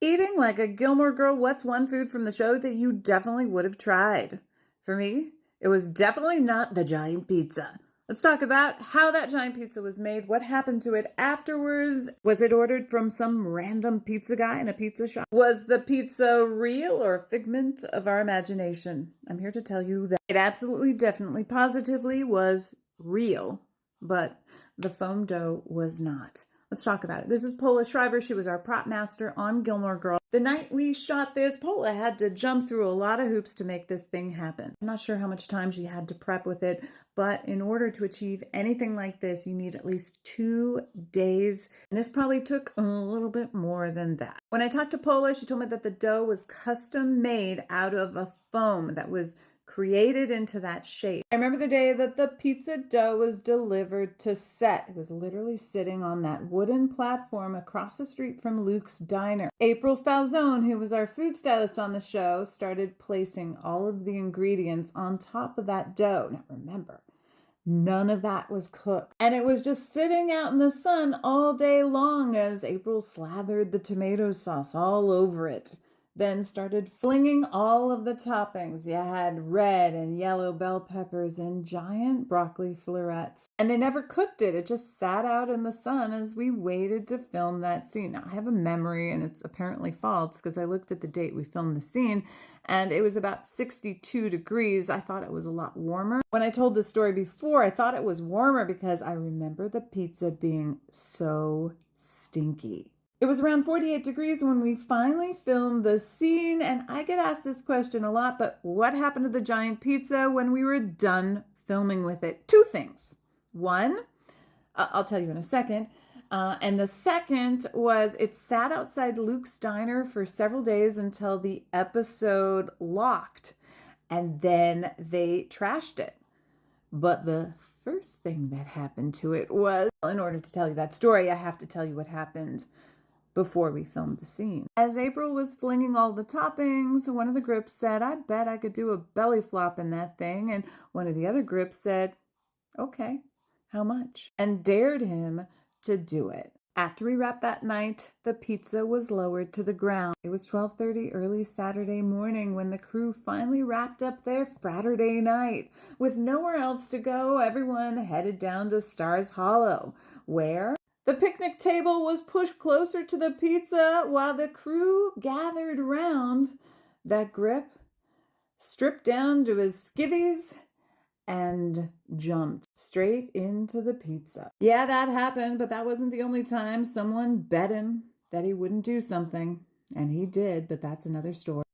Eating like a Gilmore Girl, what's one food from the show that you definitely would have tried? For me, it was definitely not the giant pizza. Let's talk about how that giant pizza was made, what happened to it afterwards. Was it ordered from some random pizza guy in a pizza shop? Was the pizza real or a figment of our imagination? I'm here to tell you that it absolutely, definitely, positively was real, but the foam dough was not. Let's talk about it. This is Paula Schreiber. She was our prop master on Gilmore Girls. The night we shot this, Paula had to jump through a lot of hoops to make this thing happen. I'm not sure how much time she had to prep with it, but in order to achieve anything like this, you need at least 2 days. And this probably took a little bit more than that. When I talked to Paula, she told me that the dough was custom made out of a foam that was created into that shape. I remember the day that the pizza dough was delivered to set. It was literally sitting on that wooden platform across the street from Luke's diner. April Falzone, who was our food stylist on the show, started placing all of the ingredients on top of that dough. Now remember, none of that was cooked. And it was just sitting out in the sun all day long as April slathered the tomato sauce all over it. Then started flinging all of the toppings. You had red and yellow bell peppers and giant broccoli florets. And they never cooked it. It just sat out in the sun as we waited to film that scene. Now, I have a memory, and it's apparently false because I looked at the date we filmed the scene, and it was about 62 degrees. I thought it was a lot warmer. When I told this story before, I thought it was warmer because I remember the pizza being so stinky. It was around 48 degrees when we finally filmed the scene, and I get asked this question a lot, but what happened to the giant pizza when we were done filming with it? 2 things. One, I'll tell you in a second, and the second was it sat outside Luke's diner for several days until the episode locked, and then they trashed it. But the first thing that happened to it was, in order to tell you that story, I have to tell you what happened before we filmed the scene. As April was flinging all the toppings, one of the grips said, "I bet I could do a belly flop in that thing." And one of the other grips said, "Okay, how much?" and dared him to do it. After we wrapped that night, the pizza was lowered to the ground. It was 12:30 early Saturday morning when the crew finally wrapped up their Fraturday night. With nowhere else to go, everyone headed down to Stars Hollow, where the picnic table was pushed closer to the pizza while the crew gathered around. That grip stripped down to his skivvies and jumped straight into the pizza. Yeah, that happened, but that wasn't the only time someone bet him that he wouldn't do something. And he did, but that's another story.